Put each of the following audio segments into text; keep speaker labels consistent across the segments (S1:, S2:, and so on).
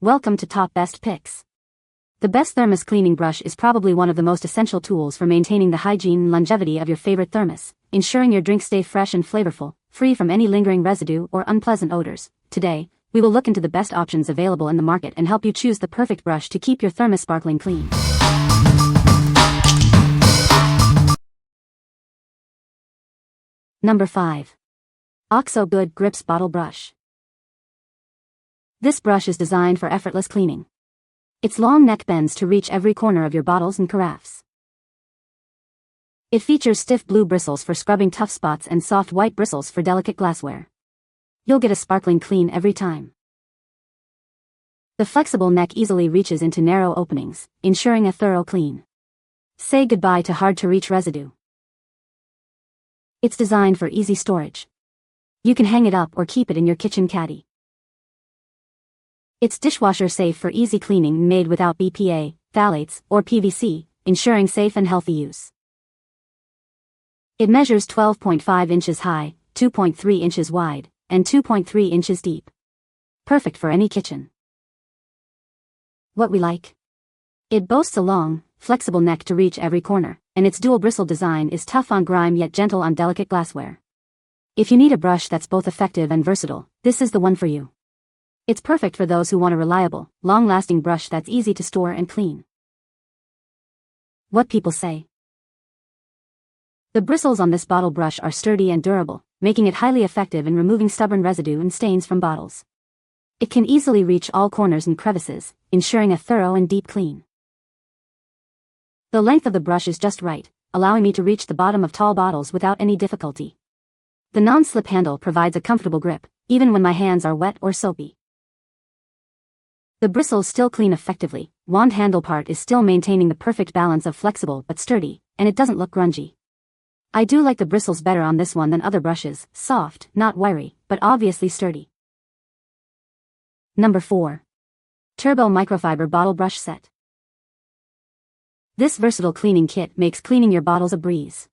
S1: Welcome to Top Best Picks. The best thermos cleaning brush is probably one of the most essential tools for maintaining the hygiene and longevity of your favorite thermos, ensuring your drinks stay fresh and flavorful, free from any lingering residue or unpleasant odors. Today, we will look into the best options available in the market and help you choose the perfect brush to keep your thermos sparkling clean. Number 5. OXO Good Grips Bottle Brush. This brush is designed for effortless cleaning. Its long neck bends to reach every corner of your bottles and carafes. It features stiff blue bristles for scrubbing tough spots and soft white bristles for delicate glassware. You'll get a sparkling clean every time. The flexible neck easily reaches into narrow openings, ensuring a thorough clean. Say goodbye to hard-to-reach residue. It's designed for easy storage. You can hang it up or keep it in your kitchen caddy. It's dishwasher safe for easy cleaning, made without BPA, phthalates, or PVC, ensuring safe and healthy use. It measures 12.5 inches high, 2.3 inches wide, and 2.3 inches deep. Perfect for any kitchen. What we like? It boasts a long, flexible neck to reach every corner, and its dual bristle design is tough on grime yet gentle on delicate glassware. If you need a brush that's both effective and versatile, this is the one for you. It's perfect for those who want a reliable, long-lasting brush that's easy to store and clean. What people say. The bristles on this bottle brush are sturdy and durable, making it highly effective in removing stubborn residue and stains from bottles. It can easily reach all corners and crevices, ensuring a thorough and deep clean. The length of the brush is just right, allowing me to reach the bottom of tall bottles without any difficulty. The non-slip handle provides a comfortable grip, even when my hands are wet or soapy. The bristles still clean effectively. Wand handle part is still maintaining the perfect balance of flexible but sturdy, and it doesn't look grungy. I do like the bristles better on this one than other brushes, soft, not wiry, but obviously sturdy. Number 4. Turbo Microfiber Bottle Brush Set. This versatile cleaning kit makes cleaning your bottles a breeze.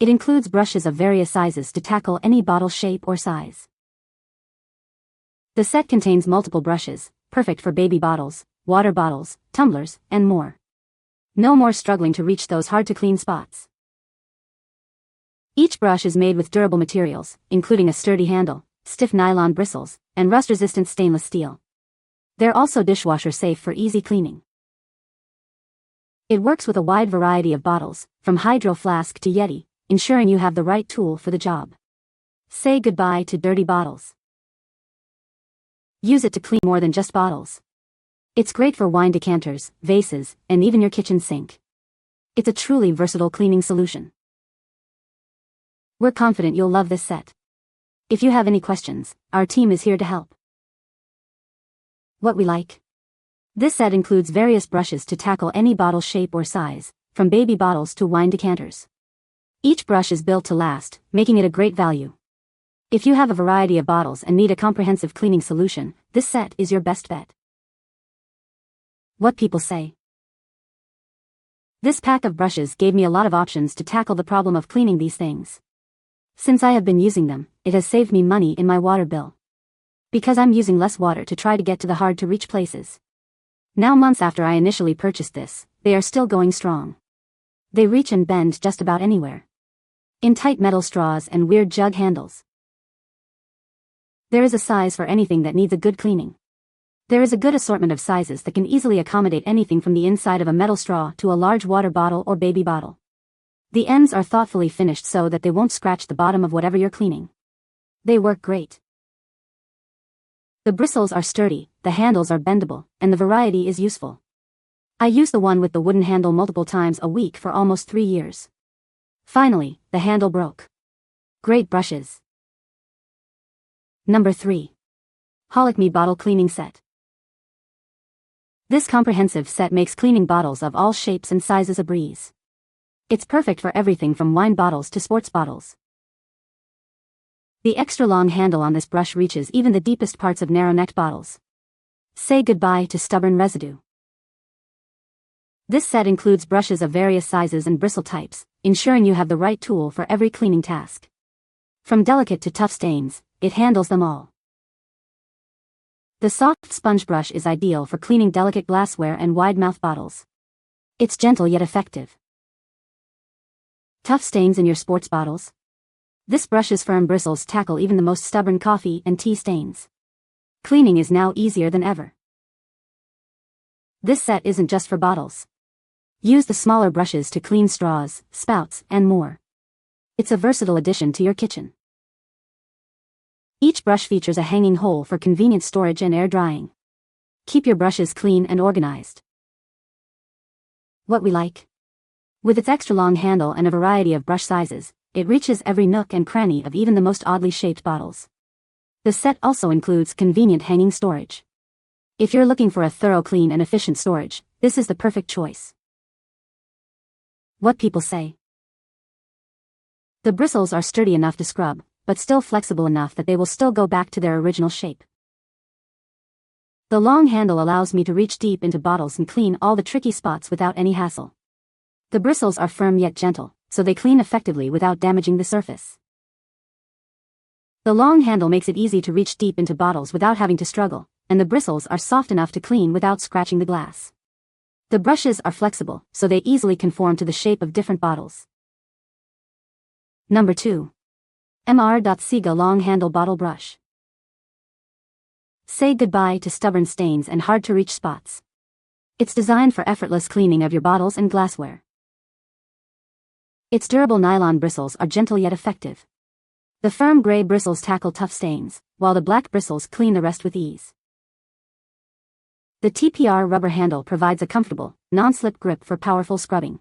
S1: It includes brushes of various sizes to tackle any bottle shape or size. The set contains multiple brushes, perfect for baby bottles, water bottles, tumblers, and more. No more struggling to reach those hard-to-clean spots. Each brush is made with durable materials, including a sturdy handle, stiff nylon bristles, and rust-resistant stainless steel. They're also dishwasher safe for easy cleaning. It works with a wide variety of bottles, from Hydro Flask to Yeti, ensuring you have the right tool for the job. Say goodbye to dirty bottles. Use it to clean more than just bottles. It's great for wine decanters, vases, and even your kitchen sink. It's a truly versatile cleaning solution. We're confident you'll love this set. If you have any questions, our team is here to help. What we like? This set includes various brushes to tackle any bottle shape or size, from baby bottles to wine decanters. Each brush is built to last, making it a great value. If you have a variety of bottles and need a comprehensive cleaning solution, this set is your best bet. What people say. This pack of brushes gave me a lot of options to tackle the problem of cleaning these things. Since I have been using them, it has saved me money in my water bill. Because I'm using less water to try to get to the hard-to-reach places. Now, months after I initially purchased this, they are still going strong. They reach and bend just about anywhere. In tight metal straws and weird jug handles. There is a size for anything that needs a good cleaning. There is a good assortment of sizes that can easily accommodate anything from the inside of a metal straw to a large water bottle or baby bottle. The ends are thoughtfully finished so that they won't scratch the bottom of whatever you're cleaning. They work great. The bristles are sturdy, the handles are bendable, and the variety is useful. I use the one with the wooden handle multiple times a week for almost 3 years. Finally, the handle broke. Great brushes. Number 3. Holikme Bottle Cleaning Set. This comprehensive set makes cleaning bottles of all shapes and sizes a breeze. It's perfect for everything from wine bottles to sports bottles. The extra long handle on this brush reaches even the deepest parts of narrow-necked bottles. Say goodbye to stubborn residue. This set includes brushes of various sizes and bristle types, ensuring you have the right tool for every cleaning task. From delicate to tough stains, it handles them all. The soft sponge brush is ideal for cleaning delicate glassware and wide-mouth bottles. It's gentle yet effective. Tough stains in your sports bottles? This brush's firm bristles tackle even the most stubborn coffee and tea stains. Cleaning is now easier than ever. This set isn't just for bottles. Use the smaller brushes to clean straws, spouts, and more. It's a versatile addition to your kitchen. Each brush features a hanging hole for convenient storage and air drying. Keep your brushes clean and organized. What we like? With its extra long handle and a variety of brush sizes, it reaches every nook and cranny of even the most oddly shaped bottles. The set also includes convenient hanging storage. If you're looking for a thorough, clean, and efficient storage, this is the perfect choice. What people say. The bristles are sturdy enough to scrub, but still flexible enough that they will still go back to their original shape. The long handle allows me to reach deep into bottles and clean all the tricky spots without any hassle. The bristles are firm yet gentle, so they clean effectively without damaging the surface. The long handle makes it easy to reach deep into bottles without having to struggle, and the bristles are soft enough to clean without scratching the glass. The brushes are flexible, so they easily conform to the shape of different bottles. Number 2. MR.SIGA Long Handle Bottle Brush. Say goodbye to stubborn stains and hard-to-reach spots. It's designed for effortless cleaning of your bottles and glassware. Its durable nylon bristles are gentle yet effective. The firm gray bristles tackle tough stains, while the black bristles clean the rest with ease. The TPR rubber handle provides a comfortable, non-slip grip for powerful scrubbing.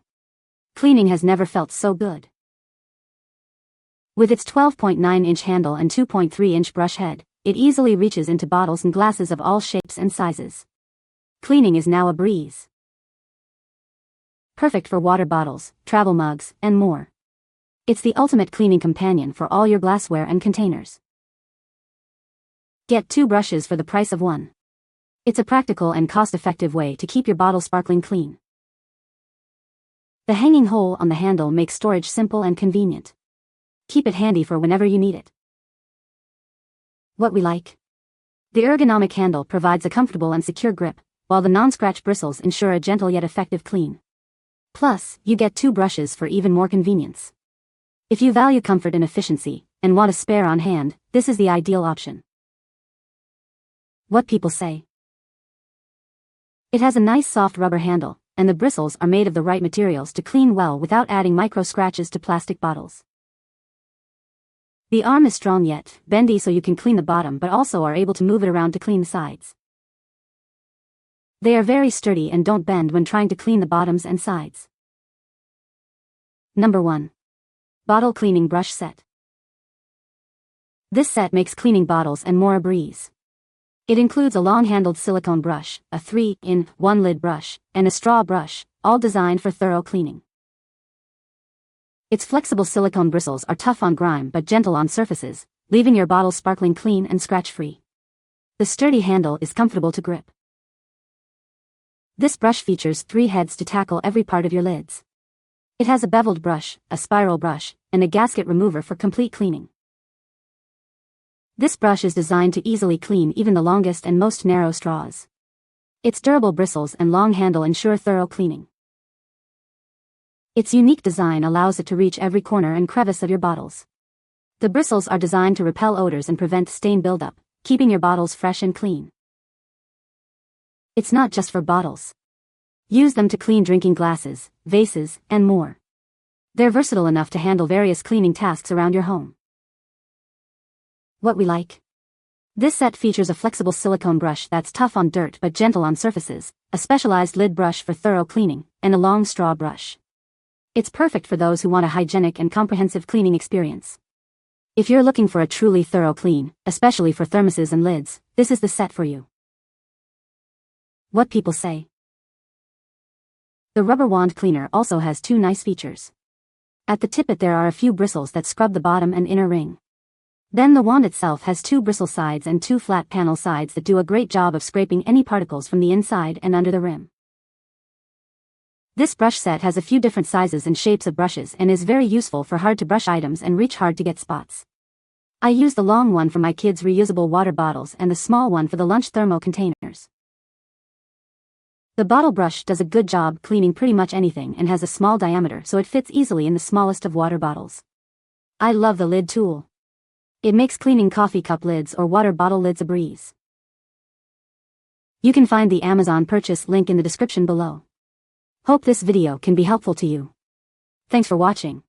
S1: Cleaning has never felt so good. With its 12.9-inch handle and 2.3-inch brush head, it easily reaches into bottles and glasses of all shapes and sizes. Cleaning is now a breeze. Perfect for water bottles, travel mugs, and more. It's the ultimate cleaning companion for all your glassware and containers. Get 2 brushes for the price of 1. It's a practical and cost-effective way to keep your bottle sparkling clean. The hanging hole on the handle makes storage simple and convenient. Keep it handy for whenever you need it. What we like? The ergonomic handle provides a comfortable and secure grip, while the non-scratch bristles ensure a gentle yet effective clean. Plus, you get 2 brushes for even more convenience. If you value comfort and efficiency, and want a spare on hand, this is the ideal option. What people say. It has a nice soft rubber handle, and the bristles are made of the right materials to clean well without adding micro scratches to plastic bottles. The arm is strong yet bendy, so you can clean the bottom but also are able to move it around to clean the sides. They are very sturdy and don't bend when trying to clean the bottoms and sides. Number 1. Bottle Cleaning Brush Set. This set makes cleaning bottles and more a breeze. It includes a long-handled silicone brush, a 3-in-1 lid brush, and a straw brush, all designed for thorough cleaning. Its flexible silicone bristles are tough on grime but gentle on surfaces, leaving your bottle sparkling clean and scratch-free. The sturdy handle is comfortable to grip. This brush features 3 heads to tackle every part of your lids. It has a beveled brush, a spiral brush, and a gasket remover for complete cleaning. This brush is designed to easily clean even the longest and most narrow straws. Its durable bristles and long handle ensure thorough cleaning. Its unique design allows it to reach every corner and crevice of your bottles. The bristles are designed to repel odors and prevent stain buildup, keeping your bottles fresh and clean. It's not just for bottles. Use them to clean drinking glasses, vases, and more. They're versatile enough to handle various cleaning tasks around your home. What we like? This set features a flexible silicone brush that's tough on dirt but gentle on surfaces, a specialized lid brush for thorough cleaning, and a long straw brush. It's perfect for those who want a hygienic and comprehensive cleaning experience. If you're looking for a truly thorough clean, especially for thermoses and lids, this is the set for you. What people say. The rubber wand cleaner also has 2 nice features. At the tippet there are a few bristles that scrub the bottom and inner ring. Then the wand itself has 2 bristle sides and 2 flat panel sides that do a great job of scraping any particles from the inside and under the rim. This brush set has a few different sizes and shapes of brushes and is very useful for hard-to-brush items and reach hard-to-get spots. I use the long one for my kids' reusable water bottles and the small one for the lunch thermo containers. The bottle brush does a good job cleaning pretty much anything and has a small diameter so it fits easily in the smallest of water bottles. I love the lid tool. It makes cleaning coffee cup lids or water bottle lids a breeze. You can find the Amazon purchase link in the description below. Hope this video can be helpful to you. Thanks for watching.